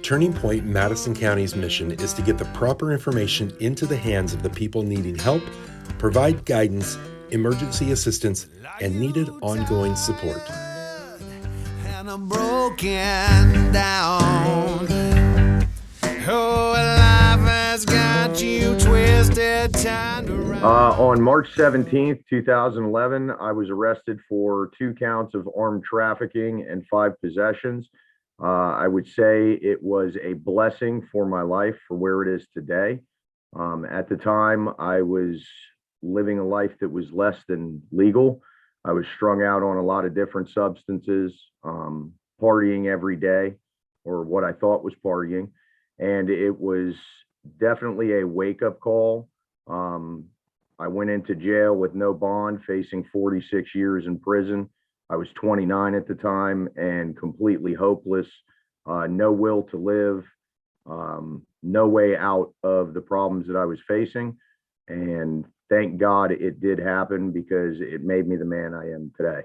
Turning Point Madison County's mission is to get the proper information into the hands of the people needing help, provide guidance, emergency assistance, and needed ongoing support. And I'm broken down. Oh, life has got you twisted, tied around. On March 17th, 2011, I was arrested for 2 counts of armed trafficking and 5 possessions. I would say it was a blessing for my life for where it is today. At the time, I was living a life that was less than legal. I was strung out on a lot of different substances, partying every day, or what I thought was partying. And it was definitely a wake-up call. I went into jail with no bond, facing 46 years in prison. I was 29 at the time and completely hopeless, no will to live, no way out of the problems that I was facing. And thank God it did happen, because it made me the man I am today.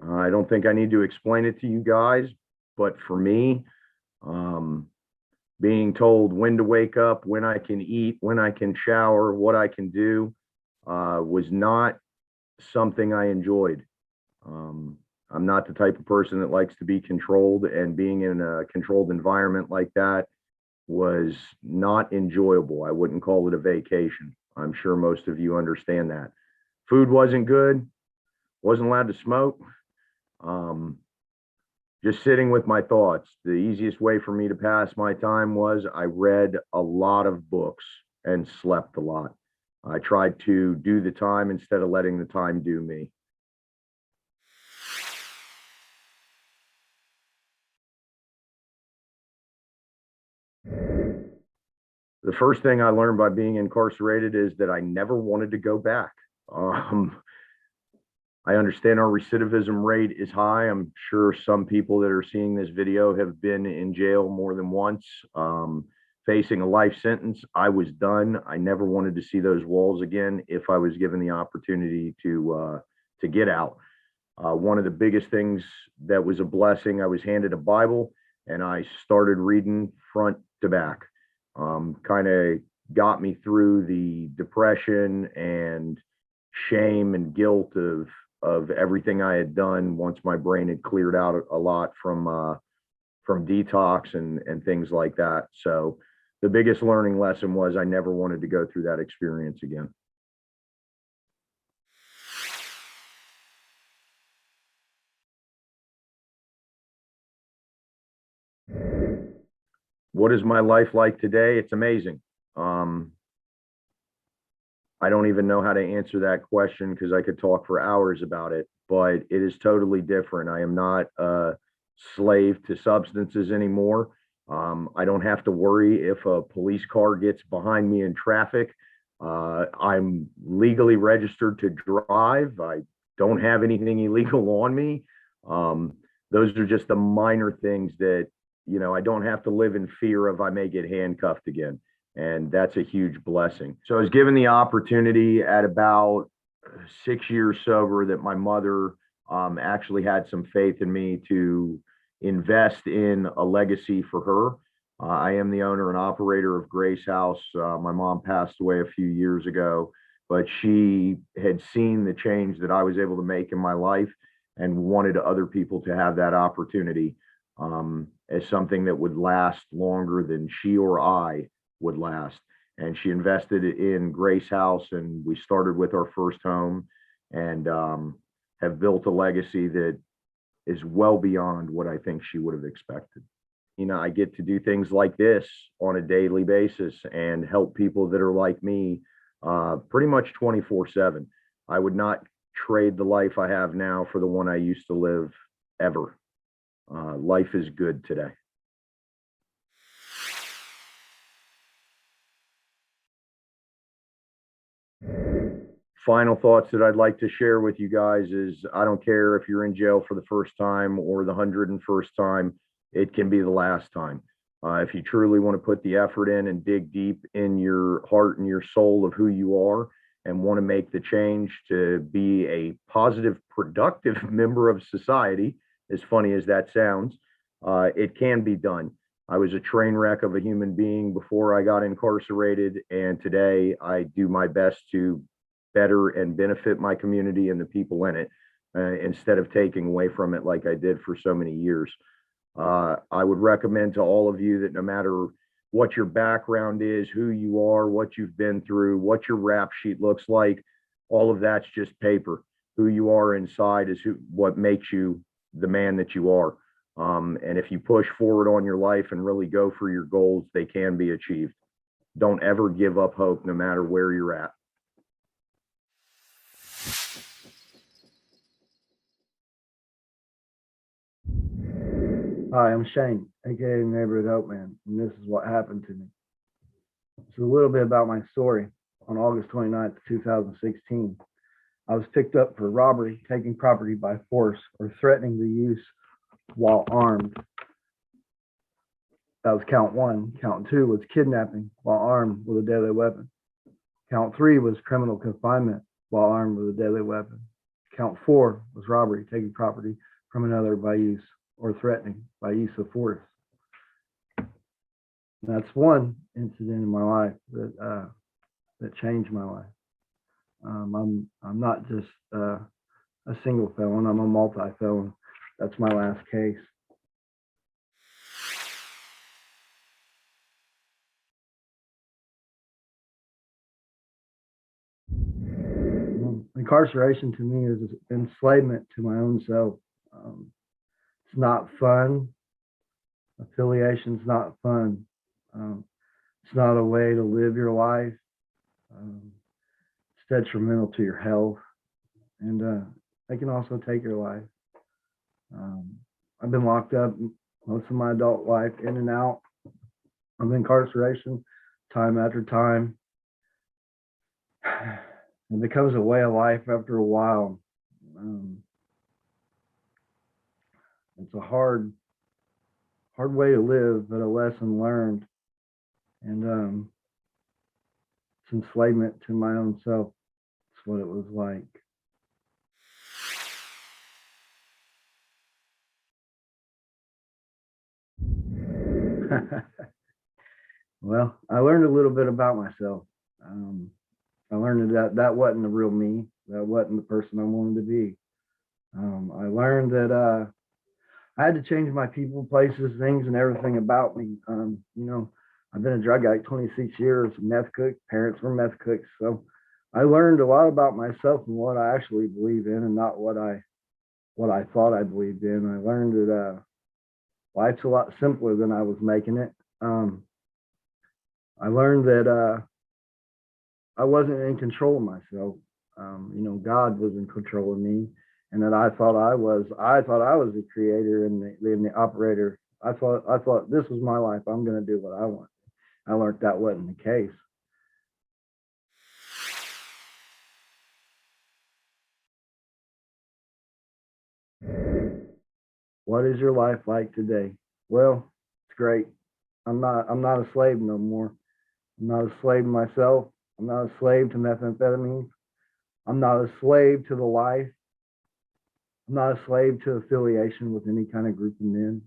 I don't think I need to explain it to you guys, but for me, being told when to wake up, when I can eat, when I can shower, what I can do, was not something I enjoyed. I'm not the type of person that likes to be controlled, and being in a controlled environment like that was not enjoyable. I wouldn't call it a vacation. I'm sure most of you understand that. Food wasn't good, wasn't allowed to smoke. Just sitting with my thoughts. The easiest way for me to pass my time was I read a lot of books and slept a lot. I tried to do the time instead of letting the time do me. The first thing I learned by being incarcerated is that I never wanted to go back. I understand our recidivism rate is high. I'm sure some people that are seeing this video have been in jail more than once, facing a life sentence. I was done. I never wanted to see those walls again if I was given the opportunity to get out. One of the biggest things that was a blessing, I was handed a Bible and I started reading front to back. Kind of got me through the depression and shame and guilt of everything I had done once my brain had cleared out a lot from detox and things like that. So the biggest learning lesson was I never wanted to go through that experience again. What is my life like today? It's amazing. I don't even know how to answer that question, because I could talk for hours about it, but it is totally different. I am not a slave to substances anymore. I don't have to worry if a police car gets behind me in traffic. I'm legally registered to drive. I don't have anything illegal on me. Those are just the minor things that, I don't have to live in fear of I may get handcuffed again. And that's a huge blessing. So I was given the opportunity at about 6 years sober that my mother actually had some faith in me to invest in a legacy for her. I am the owner and operator of Grace House. My mom passed away a few years ago, but she had seen the change that I was able to make in my life and wanted other people to have that opportunity as something that would last longer than she or I would last. And she invested in Grace House, and we started with our first home, and have built a legacy that is well beyond what I think she would have expected. I get to do things like this on a daily basis and help people that are like me pretty much 24/7. I would not trade the life I have now for the one I used to live ever. Life is good today. Final thoughts that I'd like to share with you guys is I don't care if you're in jail for the first time or the 101st time, it can be the last time. If you truly want to put the effort in and dig deep in your heart and your soul of who you are and want to make the change to be a positive, productive member of society, as funny as that sounds, it can be done. I was a train wreck of a human being before I got incarcerated, and today I do my best to better and benefit my community and the people in it, instead of taking away from it like I did for so many years. I would recommend to all of you that no matter what your background is, who you are, what you've been through, what your rap sheet looks like, all of that's just paper. Who you are inside is what makes you the man that you are. And if you push forward on your life and really go for your goals, they can be achieved. Don't ever give up hope, no matter where you're at. Hi, I'm Shane, aka Neighborhood Hope Man, and this is what happened to me. It's a little bit about my story. On August 29th, 2016, I was picked up for robbery, taking property by force, or threatening the use while armed. That was count one. Count two was kidnapping while armed with a deadly weapon. Count three was criminal confinement while armed with a deadly weapon. Count four was robbery, taking property from another by use or threatening by use of force. And that's one incident in my life that changed my life. I'm not just a single felon. I'm a multi-felon. That's my last case. Incarceration to me is enslavement to my own self. It's not fun. Affiliation's not fun. It's not a way to live your life. It's detrimental to your health, and they can also take your life. I've been locked up most of my adult life, in and out of incarceration, time after time. It becomes a way of life after a while. It's a hard way to live, but a lesson learned. And it's enslavement to my own self. That's what it was like. Well, I learned a little bit about myself. I learned that wasn't the real me. That wasn't the person I wanted to be. I learned that I had to change my people, places, things, and everything about me. I've been a drug addict 26 years, meth cook. Parents were meth cooks, so I learned a lot about myself and what I actually believe in, and not what I thought I believed in. I learned that life's a lot simpler than I was making it. I learned that I wasn't in control of myself. God was in control of me, and that I thought I was the creator and the operator. I thought this was my life. I'm going to do what I want. I learned that wasn't the case. What is your life like today? Well, it's great. I'm not a slave no more. I'm not a slave to myself. I'm not a slave to methamphetamine. I'm not a slave to the life. I'm not a slave to affiliation with any kind of group of men.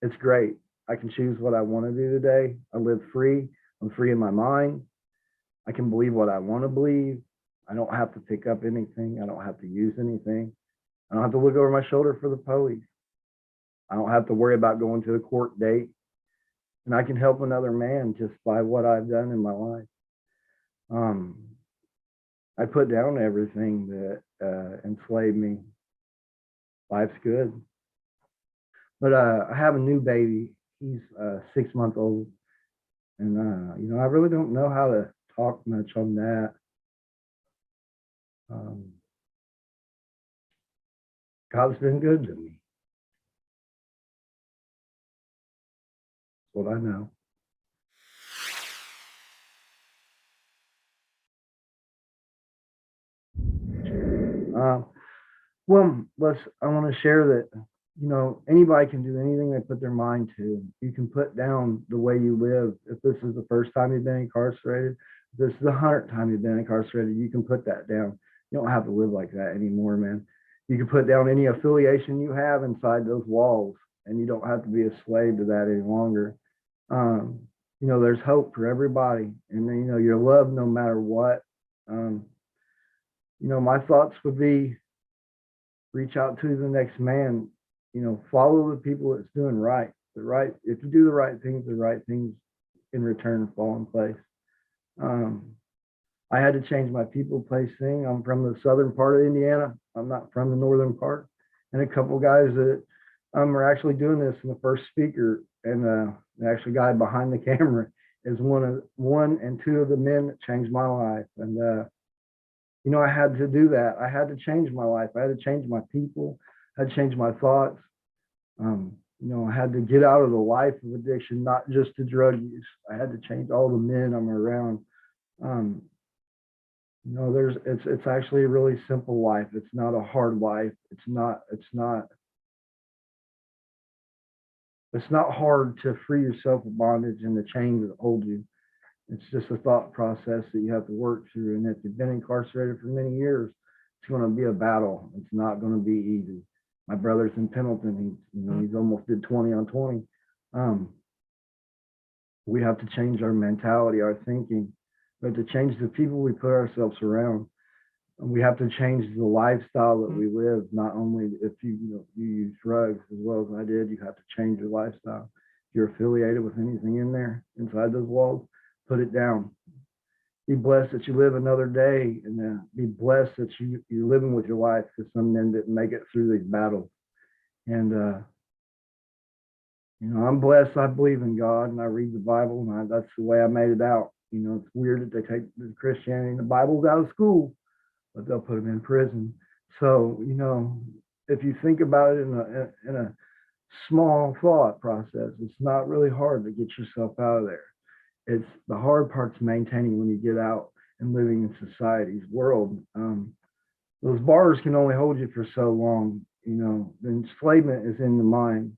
It's great. I can choose what I want to do today. I live free. I'm free in my mind. I can believe what I want to believe. I don't have to pick up anything. I don't have to use anything. I don't have to look over my shoulder for the police. I don't have to worry about going to a court date. And I can help another man just by what I've done in my life. I put down everything that enslaved me. Life's good. But I have a new baby. He's 6 months old. And, I really don't know how to talk much on that. God's been good to me. That's what I know. I want to share that, anybody can do anything they put their mind to. You can put down the way you live. If this is the first time you've been incarcerated, this is the 100th time you've been incarcerated, you can put that down. You don't have to live like that anymore, man. You can put down any affiliation you have inside those walls, and you don't have to be a slave to that any longer. There's hope for everybody, and you're loved no matter what. My thoughts would be reach out to the next man, follow the people that's doing right. If you do the right things in return fall in place. I had to change my people, place, thing. I'm from the southern part of Indiana. I'm not from the northern part. And a couple guys that are actually doing this, and the first speaker and the actual guy behind the camera is one and two of the men that changed my life. And I had to do that. I had to change my life. I had to change my people. I had to change my thoughts. I had to get out of the life of addiction, not just to drug use. I had to change all the men I'm around. It's actually a really simple life. It's not a hard life. It's not hard to free yourself of bondage and the chains that hold you. It's just a thought process that you have to work through. And if you've been incarcerated for many years, it's going to be a battle. It's not going to be easy. My brother's in Pendleton. He's almost did 20 on 20. We have to change our mentality, our thinking. We have to change the people we put ourselves around. And we have to change the lifestyle that we live. Not only if you use drugs as well as I did, you have to change your lifestyle. If you're affiliated with anything in there, inside those walls, put it down. Be blessed that you live another day, and be blessed that you're living with your life, because some men didn't make it through these battles. And I'm blessed. I believe in God, and I read the Bible, and that's the way I made it out. It's weird that they take the Christianity and the Bible's out of school, but they'll put them in prison. So if you think about it in a small thought process, it's not really hard to get yourself out of there. It's the hard part's maintaining when you get out and living in society's world. Those bars can only hold you for so long. The enslavement is in the mind.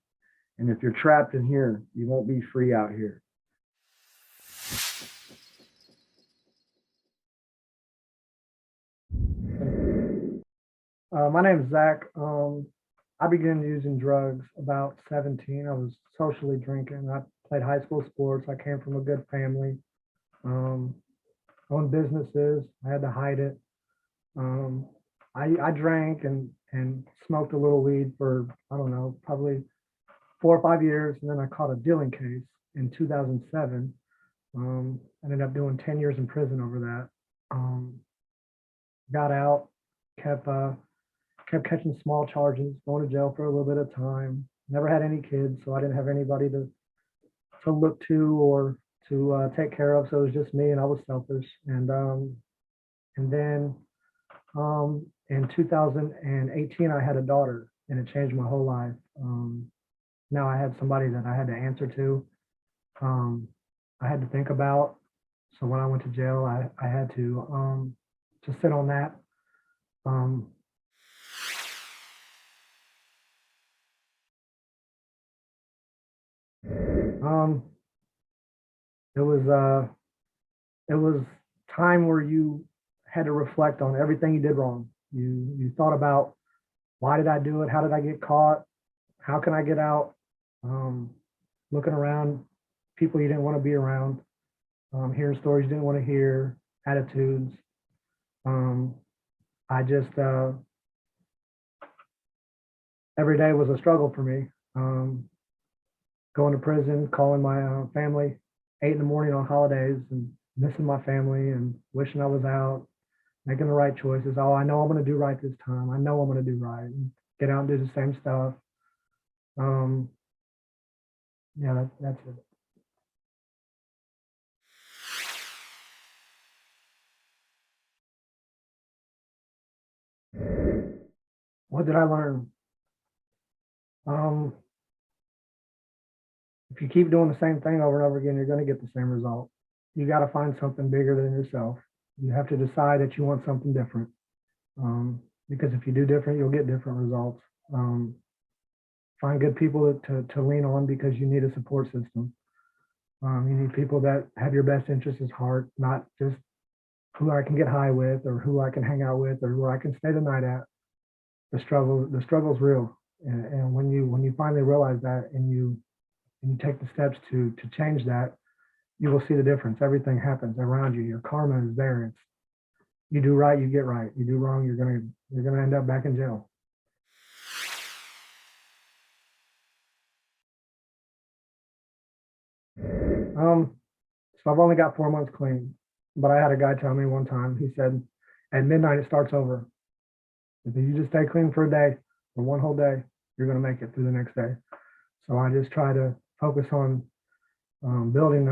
And if you're trapped in here, you won't be free out here. My name is Zach. I began using drugs about 17. I was socially drinking. I played high school sports. I came from a good family. Owned businesses. I had to hide it. I drank and smoked a little weed for, I don't know, probably 4 or 5 years. And then I caught a dealing case in 2007. Ended up doing 10 years in prison over that. Got out, kept catching small charges, going to jail for a little bit of time. Never had any kids, so I didn't have anybody to look to or to take care of. So it was just me, and I was selfish. And then in 2018, I had a daughter, and it changed my whole life. Now I had somebody that I had to answer to. I had to think about. So when I went to jail, I had to sit on that. It was time where you had to reflect on everything you did wrong. You thought about, why did I do it? How did I get caught? How can I get out? Looking around, people you didn't want to be around, hearing stories you didn't want to hear, attitudes. I just every day was a struggle for me. Going to prison, calling my family 8 in the morning on holidays, and missing my family and wishing I was out, making the right choices. Oh, I know I'm going to do right this time. I know I'm going to do right, and get out and do the same stuff. Yeah, that's it. What did I learn? If you keep doing the same thing over and over again, you're going to get the same result. You got to find something bigger than yourself. You have to decide that you want something different. Because if you do different, you'll get different results. Find good people to lean on, because you need a support system. You need people that have your best interests at heart, not just who I can get high with, or who I can hang out with, or where I can stay the night at. The struggle's real. And when you finally realize that, and you take the steps to change that, you will see the difference. Everything happens around you. Your karma is there. It's, you do right, you get right. You do wrong, you're gonna end up back in jail. So I've only got 4 months clean, but I had a guy tell me one time, he said, at midnight, it starts over. If you just stay clean for a day, for one whole day, you're going to make it through the next day. So I just try to focus on building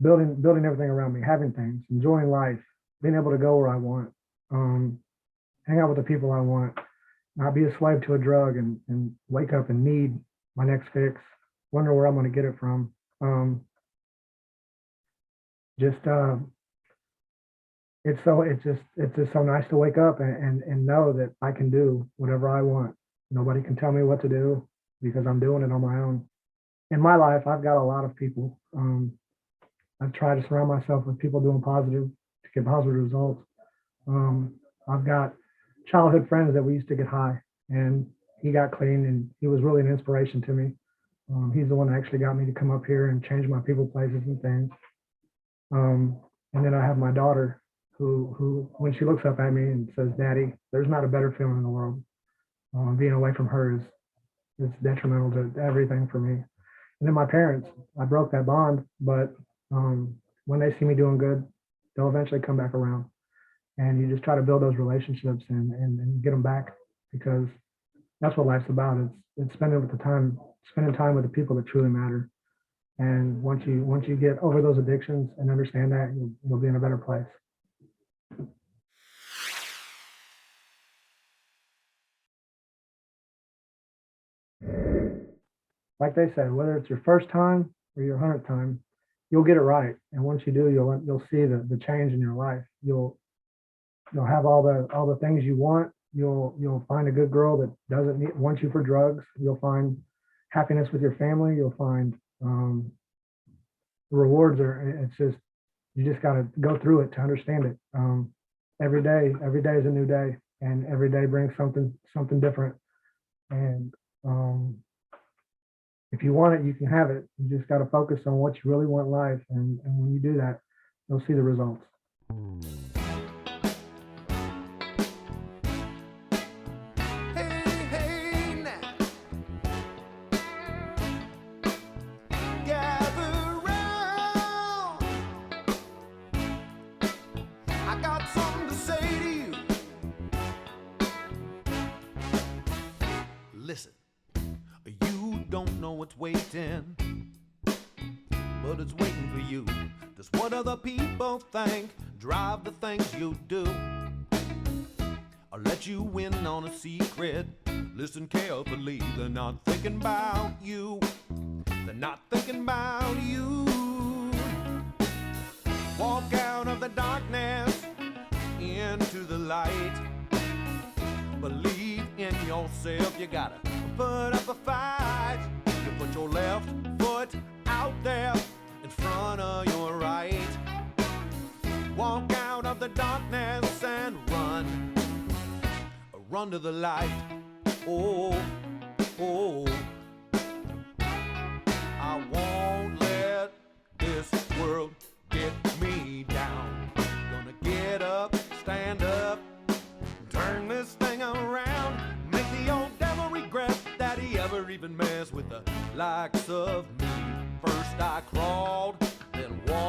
everything around me, having things, enjoying life, being able to go where I want, hang out with the people I want, not be a slave to a drug and wake up and need my next fix, wonder where I'm going to get it from. It's just so nice to wake up and know that I can do whatever I want. Nobody can tell me what to do because I'm doing it on my own. In my life, I've got a lot of people. I've tried to surround myself with people doing positive to get positive results. I've got childhood friends that we used to get high, and he got clean, and he was really an inspiration to me. He's the one that actually got me to come up here and change my people, places, and things. And then I have my daughter who, when she looks up at me and says, "Daddy," there's not a better feeling in the world. Being away from her is detrimental to everything for me. And then my parents, I broke that bond, but when they see me doing good, they'll eventually come back around. And you just try to build those relationships and get them back, because that's what life's about. It's spending time with the people that truly matter. And once you get over those addictions and understand that, you'll be in a better place. Like they said, whether it's your first time or your 100th time, you'll get it right. And once you do, you'll see the change in your life. You'll have all the things you want. You'll find a good girl that doesn't want you for drugs. You'll find happiness with your family. You'll find the rewards it's just, you just got to go through it to understand it. Every day is a new day, and every day brings something different. And if you want it, you can have it. You just got to focus on what you really want in life. And when you do that, you'll see the results. Hey now, gather round. I got something to say to you. Listen, you don't know what's waiting, but it's waiting for you. Does what other people think drive the things you do? I'll let you in on a secret. Listen carefully, they're not thinking about you. They're not thinking about you. Walk out of the darkness into the light. Believe in yourself, you gotta put up a fight. You put your left foot out there in front of your right. Walk out of the darkness and run. Run to the light. Oh, oh. I won't let this world get me down. Gonna get up, stand up, turn this thing around. Make the old devil regret that he ever even messed with the likes of me. First I crawled, then walked.